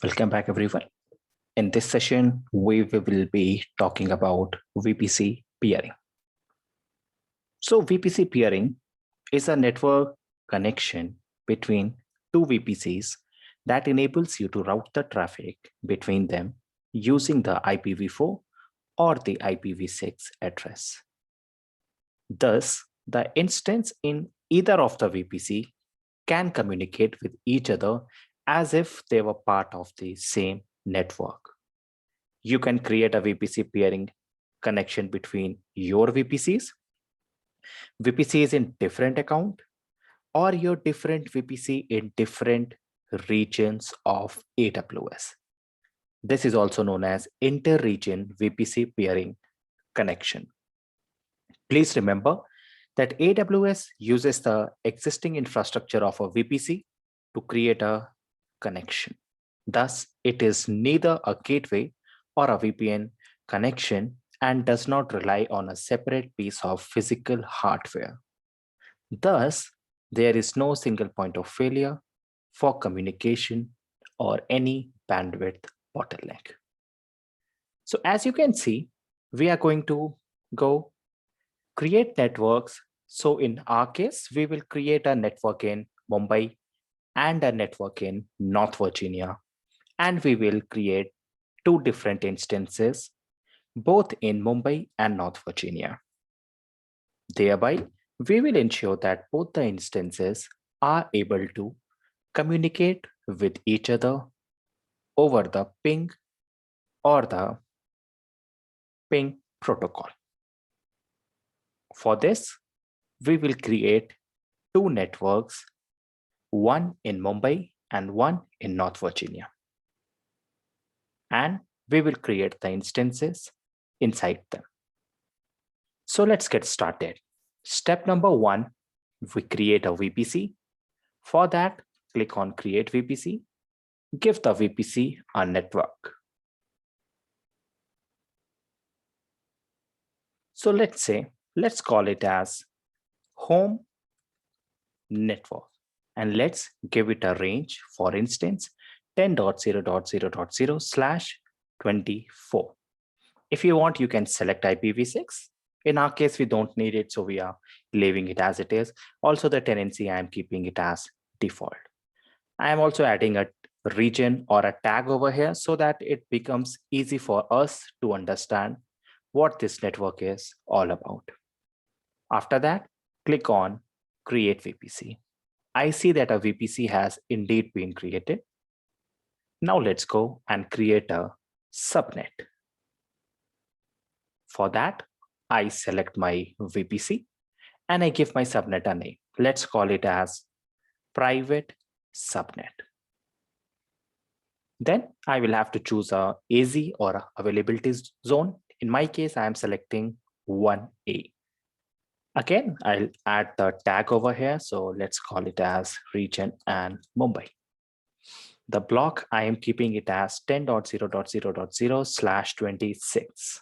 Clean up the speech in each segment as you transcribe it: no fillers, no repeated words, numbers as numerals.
Welcome back, everyone. In this session, we will be talking about VPC peering. So, VPC peering is a network connection between two VPCs that enables you to route the traffic between them using the IPv4 or the IPv6 address. Thus, the instance in either of the VPC can communicate with each other as if they were part of the same network. You can create a VPC peering connection between your VPCs in different account, or your different VPC in different regions of AWS. This is also known as inter-region VPC peering connection. Please remember that AWS uses the existing infrastructure of a VPC to create a connection. Thus, it is neither a gateway or a VPN connection and does not rely on a separate piece of physical hardware. Thus, there is no single point of failure for communication or any bandwidth bottleneck. So as you can see, we are going to go create networks. So in our case, we will create a network in Mumbai and a network in North Virginia. And we will create two different instances, both in Mumbai and North Virginia. Thereby, we will ensure that both the instances are able to communicate with each other over the ping or the ping protocol. For this, we will create two networks, one in Mumbai and one in North Virginia. And we will create the instances inside them. So let's get started. Step number one, we create a VPC. For that, click on Create VPC. Give the VPC a network. So let's call it as home network. And let's give it a range, for instance, 10.0.0.0/24. If you want, you can select IPv6. In our case, we don't need it, so we are leaving it as it is. Also, the tenancy, I am keeping it as default. I am also adding a region or a tag over here so that it becomes easy for us to understand what this network is all about. After that, click on Create VPC. I see that a VPC has indeed been created. Now let's go and create a subnet. For that, I select my VPC and I give my subnet a name. Let's call it as private subnet. Then I will have to choose a AZ or a availability zone. In my case, I am selecting 1A. Again, I'll add the tag over here. So let's call it as region and Mumbai. The block, I am keeping it as 10.0.0.0/26.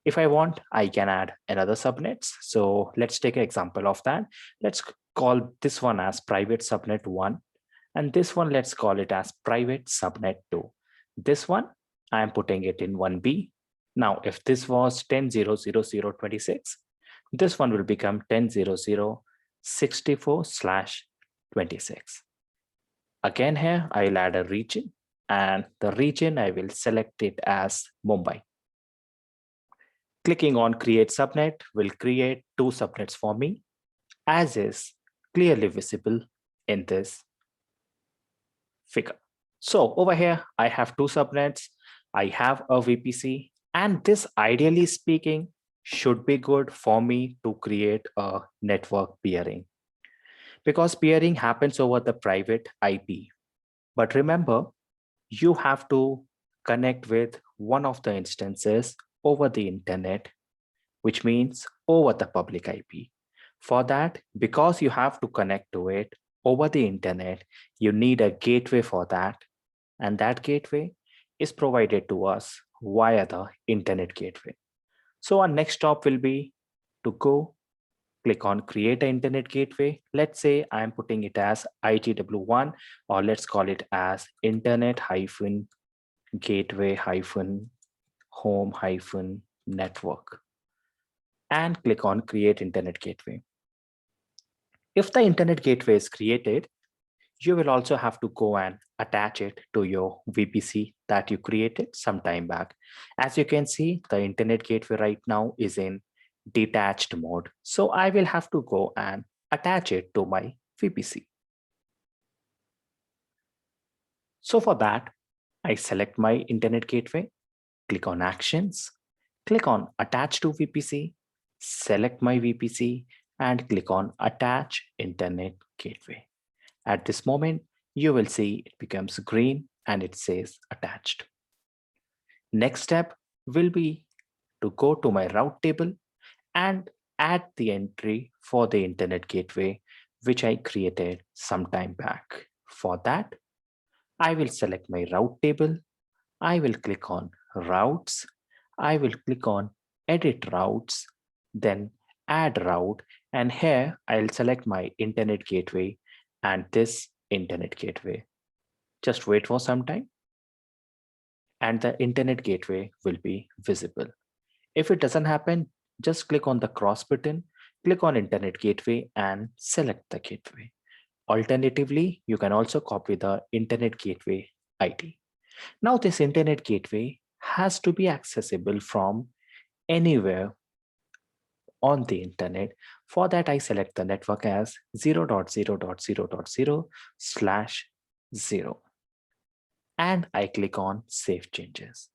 If I want, I can add another subnets. So let's take an example of that. Let's call this one as private subnet 1. And this one, let's call it as private subnet 2. This one, I am putting it in 1B. Now, if this was 10.0.0.0/26, this one will become 10.0.0.64/26. Again here, I'll add a region, and the region, I will select it as Mumbai. Clicking on Create Subnet will create two subnets for me, as is clearly visible in this figure. So over here, I have two subnets. I have a VPC, and this, ideally speaking, should be good for me to create a network peering, because peering happens over the private IP. But remember, you have to connect with one of the instances over the internet, which means over the public IP. For that, because you have to connect to it over the internet, you need a gateway for that. And that gateway is provided to us via the internet gateway. So our next stop will be to go click on create an internet gateway. Let's say I'm putting it as IGW1, or let's call it as internet hyphen gateway hyphen home hyphen network, and click on create internet gateway. If the internet gateway is created, you will also have to go and attach it to your VPC that you created some time back. As you can see, the internet gateway right now is in detached mode. So I will have to go and attach it to my VPC. So for that, I select my internet gateway, click on actions, click on attach to VPC, select my VPC, and click on attach internet gateway. At this moment, you will see it becomes green and it says attached. Next step will be to go to my route table and add the entry for the internet gateway, which I created some time back. For that, I will select my route table. I will click on routes. I will click on edit routes, then add route. And here I'll select my internet gateway and this internet gateway. Just wait for some time and the internet gateway will be visible. If it doesn't happen, just click on the cross button, click on internet gateway and select the gateway. Alternatively, you can also copy the internet gateway ID. Now this internet gateway has to be accessible from anywhere on the internet. For that, I select the network as 0.0.0.0/0 and I click on Save Changes.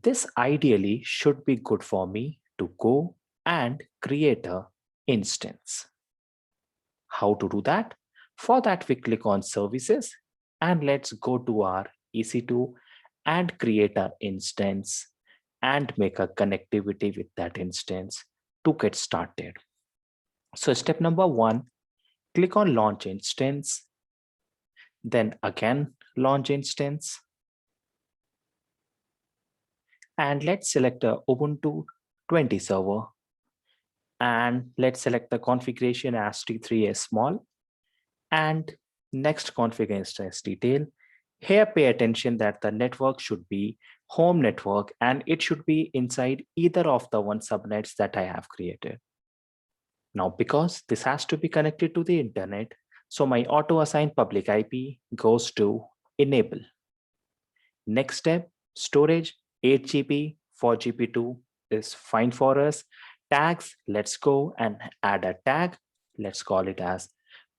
This ideally should be good for me to go and create a instance. How to do that? For that, we click on Services and let's go to our EC2 and create an instance and make a connectivity with that instance to get started. So step number 1, click on Launch Instance, then again Launch Instance, and let's select a Ubuntu 20 server and let's select the configuration as T3 as small and next configuration as detail. Here pay attention that the network should be home network and it should be inside either of the one subnets that I have created. Now because this has to be connected to the internet, so my auto assigned public IP goes to enable. Next step, storage 8 GB, 4 GB2 is fine for us. Tags, let's go and add a tag. Let's call it as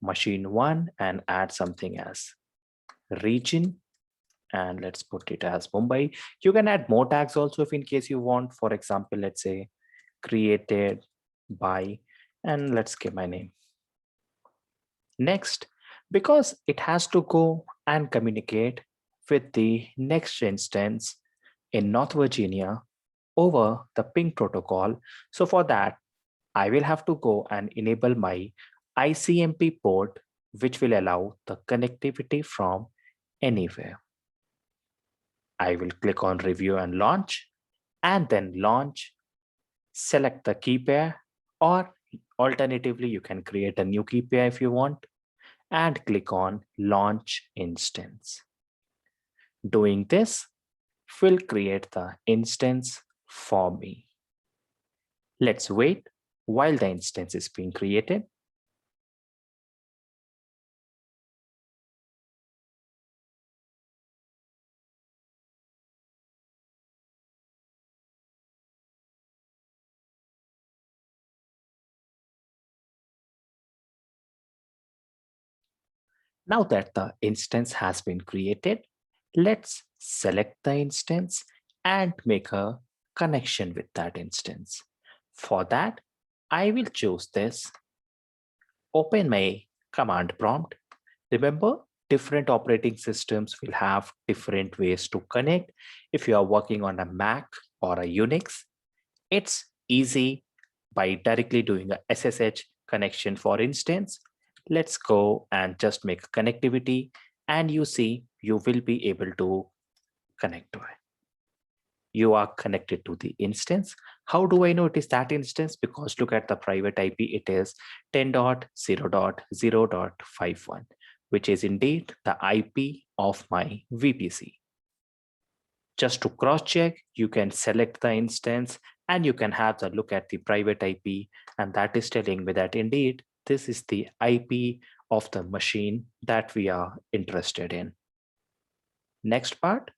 machine 1 and add something as region. And let's put it as Mumbai. You can add more tags also if in case you want. For example, let's say created by, and let's give my name. Next, because it has to go and communicate with the next instance in North Virginia over the ping protocol. So for that, I will have to go and enable my ICMP port, which will allow the connectivity from anywhere. I will click on review and launch, and then launch, select the key pair, or alternatively, you can create a new key pair if you want, and click on launch instance. Doing this will create the instance for me. Let's wait while the instance is being created. Now that the instance has been created, let's select the instance and make a connection with that instance. For that, I will choose this, open my command prompt. Remember, different operating systems will have different ways to connect. If you are working on a Mac or a Unix, it's easy by directly doing a SSH connection. For instance, let's go and just make a connectivity and you see you will be able to connect to it. you are connected to the instance. How do I know it is that instance? Because look at the private IP, it is 10.0.0.51, which is indeed the IP of my VPC. Just to cross check, you can select the instance and you can have a look at the private IP, and that is telling me that indeed this is the IP of the machine that we are interested in. Next part,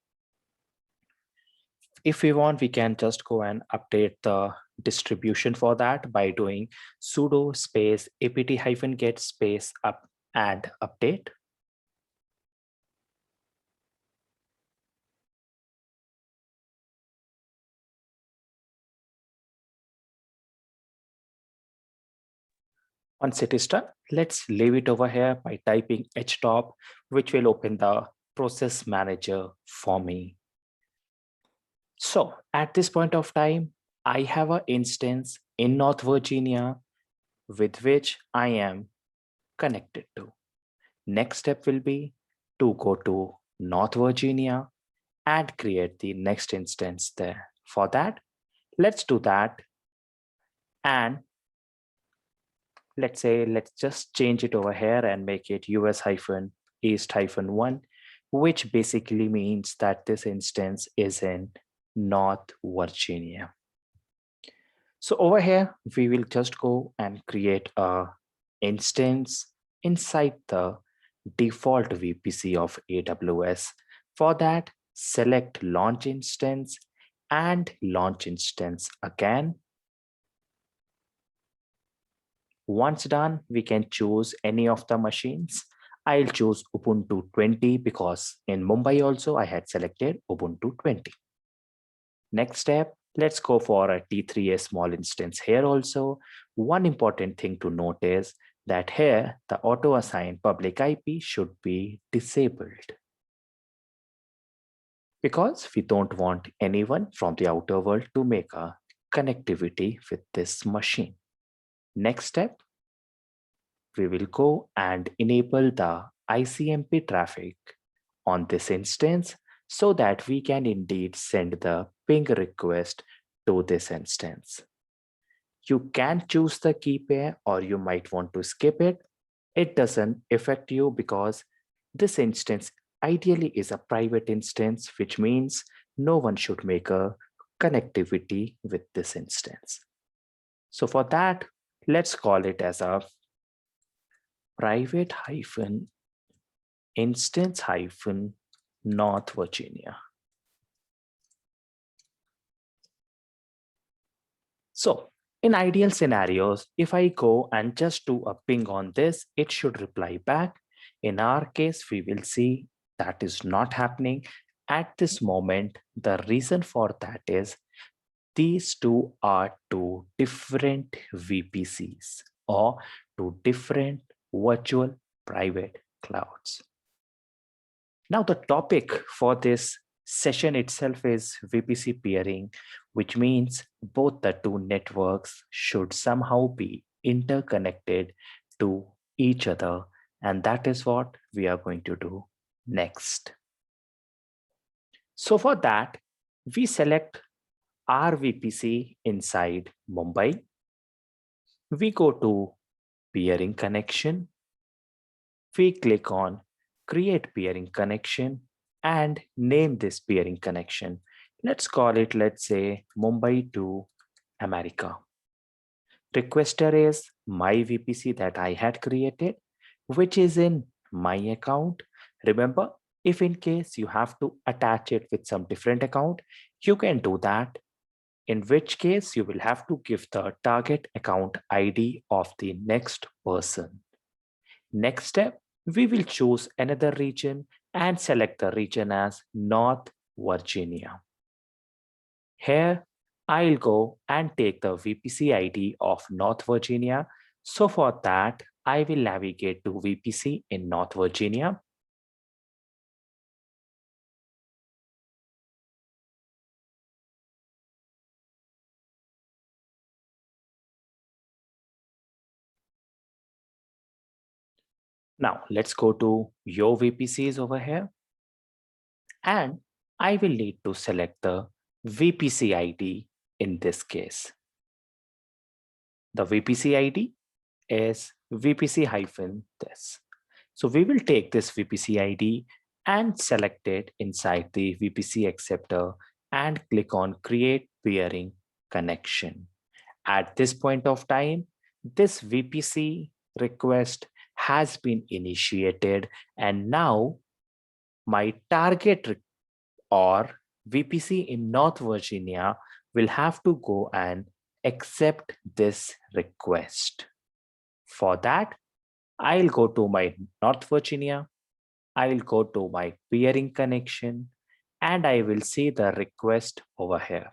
if we want, we can just go and update the distribution for that by doing sudo space apt-get space up and update. Once it is done, let's leave it over here by typing htop, which will open the process manager for me. So at this point of time, I have an instance in North Virginia with which I am connected to. Next step will be to go to North Virginia and create the next instance there. For that, let's do that. And let's just change it over here and make it US-East-1, which basically means that this instance is in North Virginia. So over here, we will just go and create a instance inside the default VPC of AWS. For that, select launch instance and launch instance again. Once done, we can choose any of the machines. I'll choose Ubuntu 20 because in Mumbai also I had selected Ubuntu 20. Next step, let's go for a T3 small instance here also. One important thing to note is that here the auto assign public IP should be disabled because we don't want anyone from the outer world to make a connectivity with this machine. Next step, we will go and enable the ICMP traffic on this instance so that we can indeed send the ping request to this instance. You can choose the key pair or you might want to skip it. It doesn't affect you because this instance ideally is a private instance, which means no one should make a connectivity with this instance. So for that, let's call it as a private instance North Virginia. So in ideal scenarios, if I go and just do a ping on this, it should reply back. In our case, we will see that is not happening at this moment. The reason for that is these two are two different VPCs or two different virtual private clouds. Now the topic for this session itself is VPC peering, which means both the two networks should somehow be interconnected to each other. And that is what we are going to do next. So for that, we select our VPC inside Mumbai. We go to peering connection. We click on create peering connection and name this peering connection. Let's call it, let's say, Mumbai to America. Requester is my VPC that I had created, which is in my account. Remember, if in case you have to attach it with some different account, you can do that. In which case you will have to give the target account ID of the next person. Next step, we will choose another region and select the region as North Virginia. Here, I'll go and take the VPC ID of North Virginia. So for that, I will navigate to VPC in North Virginia. Now let's go to your VPCs over here. And I will need to select the VPC ID in this case. The VPC ID is VPC hyphen this. So we will take this VPC ID and select it inside the VPC acceptor and click on create peering connection. At this point of time, this VPC request has been initiated, and now my target or VPC in North Virginia will have to go and accept this request. For that, I'll go to my North Virginia, I'll go to my peering connection, and I will see the request over here.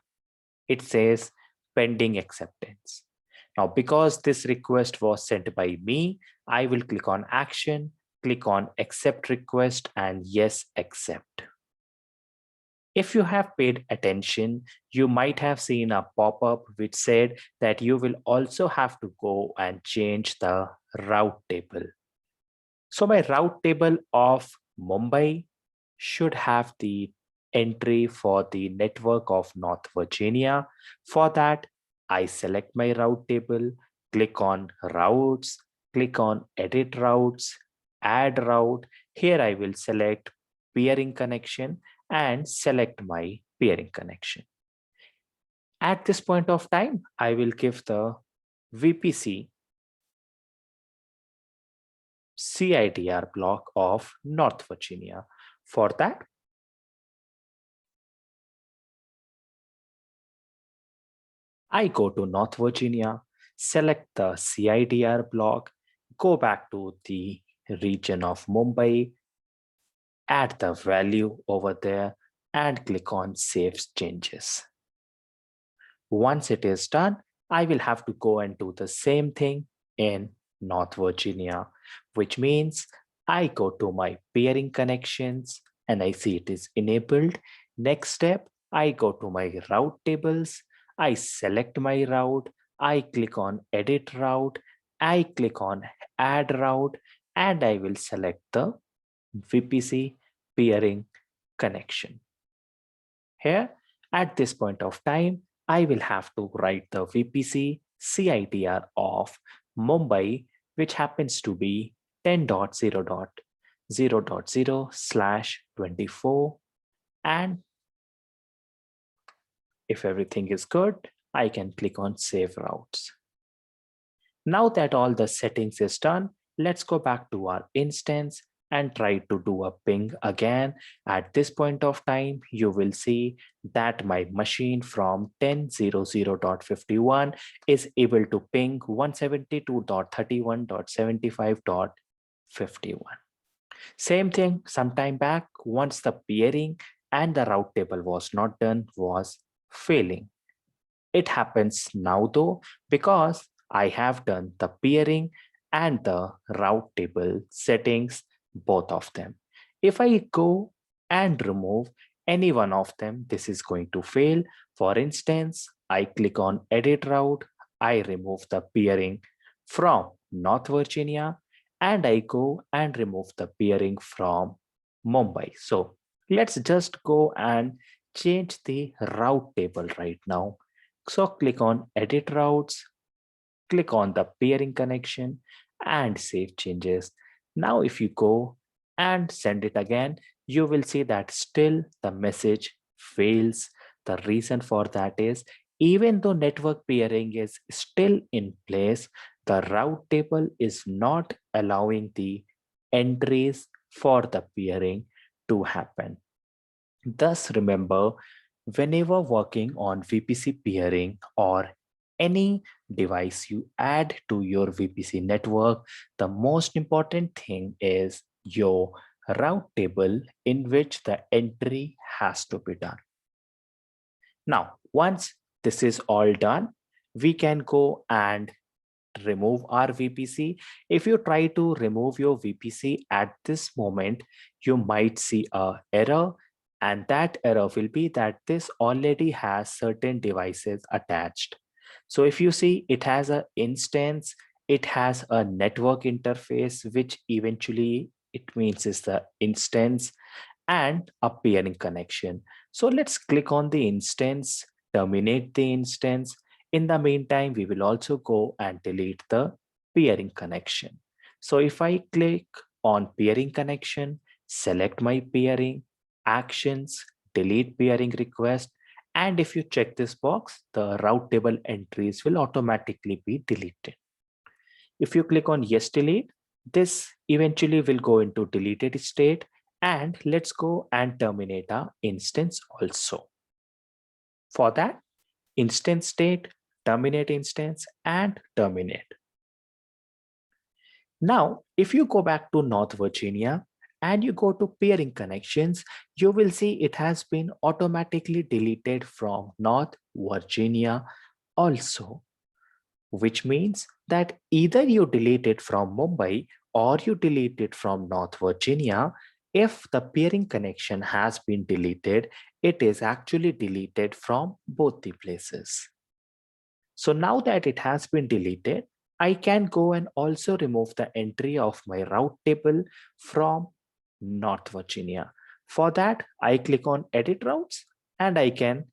It says pending acceptance. Now, because this request was sent by me, I will click on action, click on accept request, and yes, accept. If you have paid attention, you might have seen a pop-up which said that you will also have to go and change the route table. So my route table of Mumbai should have the entry for the network of North Virginia. For that, I select my route table, click on routes, click on edit routes, add route. Here I will select peering connection and select my peering connection. At this point of time, I will give the VPC CIDR block of North Virginia. For that, I go to North Virginia, select the CIDR block, go back to the region of Mumbai, add the value over there, and click on Save Changes. Once it is done, I will have to go and do the same thing in North Virginia, which means I go to my peering connections and I see it is enabled. Next step, I go to my route tables, I select my route, I click on edit route, I click on add route, and I will select the VPC peering connection. Here, at this point of time, I will have to write the VPC CIDR of Mumbai, which happens to be 10.0.0.0/24. And if everything is good, I can click on Save Routes. Now that all the settings is done, let's go back to our instance and try to do a ping again. At this point of time, you will see that my machine from 10.0.0.51 is able to ping 172.31.75.51. Same thing sometime back, once the peering and the route table was not done, was failing. It happens now though, because I have done the peering and the route table settings, both of them. If I go and remove any one of them, this is going to fail. For instance, I click on edit route, I remove the peering from North Virginia, and I go and remove the peering from Mumbai. So let's just go and change the route table right now. So click on edit routes, click on the peering connection and save changes. Now, if you go and send it again, you will see that still the message fails. The reason for that is, even though network peering is still in place, the route table is not allowing the entries for the peering to happen. Thus, remember, whenever working on VPC peering or any device you add to your VPC network, the most important thing is your route table in which the entry has to be done. Now, once this is all done, we can go and remove our VPC. If you try to remove your VPC at this moment, you might see a error, and that error will be that this already has certain devices attached. So if you see, it has an instance, it has a network interface, which eventually it means is the instance, and a peering connection. So let's click on the instance, terminate the instance. In the meantime, we will also go and delete the peering connection. So if I click on peering connection, select my peering, actions, delete peering request, and if you check this box, the route table entries will automatically be deleted. If you click on yes delete, this eventually will go into deleted state, and let's go and terminate our instance also. For that, instance state, terminate instance and terminate. Now, if you go back to North Virginia and you go to peering connections, you will see it has been automatically deleted from North Virginia also, which means that either you delete it from Mumbai or you delete it from North Virginia. If the peering connection has been deleted, it is actually deleted from both the places. So now that it has been deleted, I can go and also remove the entry of my route table from North Virginia. For that, I click on edit routes and I can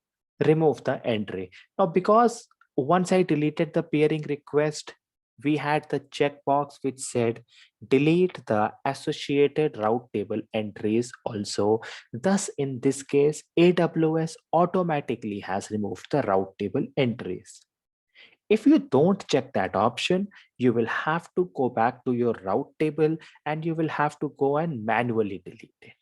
remove the entry. Now, because once I deleted the peering request, we had the checkbox which said delete the associated route table entries also. Thus, in this case, AWS automatically has removed the route table entries. If you don't check that option, you will have to go back to your route table and you will have to go and manually delete it.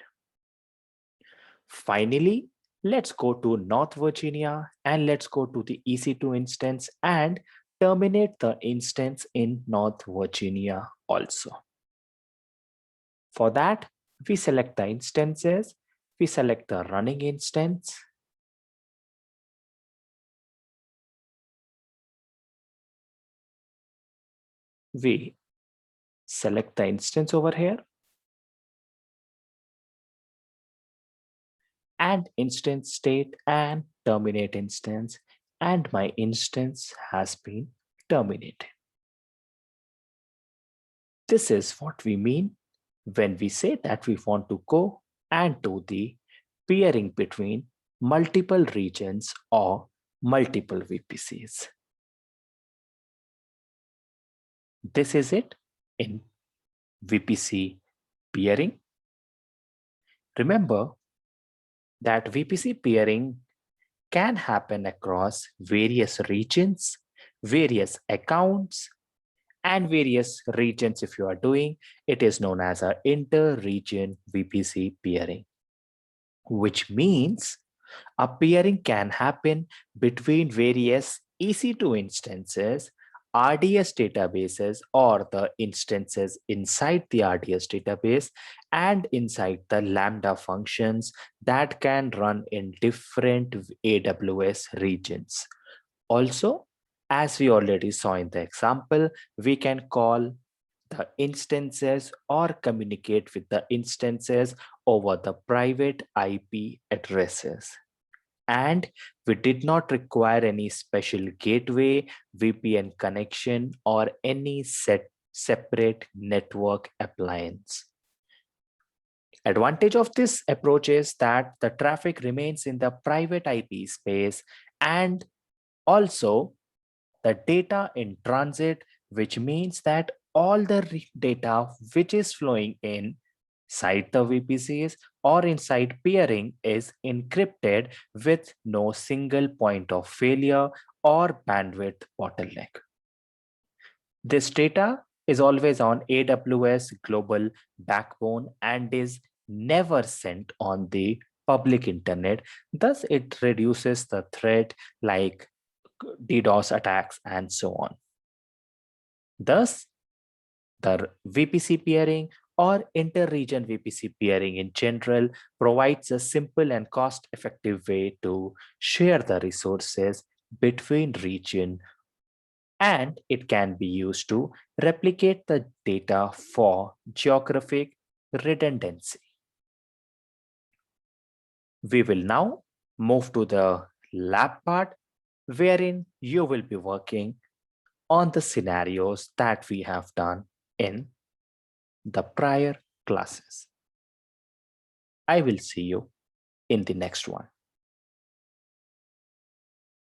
Finally, let's go to North Virginia and let's go to the EC2 instance and terminate the instance in North Virginia also. For that, we select the instances, we select the running instance, we select the instance over here, and instance state and terminate instance, and my instance has been terminated. This is what we mean when we say that we want to go and do the peering between multiple regions or multiple VPCs. This is it in VPC peering. Remember that VPC peering can happen across various regions, various accounts, and various regions. If you are doing, it is known as a inter-region VPC peering, which means a peering can happen between various EC2 instances, RDS databases, or the instances inside the RDS database and inside the Lambda functions that can run in different AWS regions. Also, as we already saw in the example, we can call the instances or communicate with the instances over the private IP addresses. And we did not require any special gateway, VPN connection, or any separate network appliance. Advantage of this approach is that the traffic remains in the private IP space, and also the data in transit, which means that all the data which is flowing inside the VPCs or inside peering is encrypted with no single point of failure or bandwidth bottleneck. This data is always on AWS global backbone and is never sent on the public internet. Thus, it reduces the threat like DDoS attacks and so on. Thus, the VPC peering or inter-region VPC peering in general provides a simple and cost-effective way to share the resources between region, and it can be used to replicate the data for geographic redundancy. We will now move to the lab part, wherein you will be working on the scenarios that we have done in the prior classes. I will see you in the next one.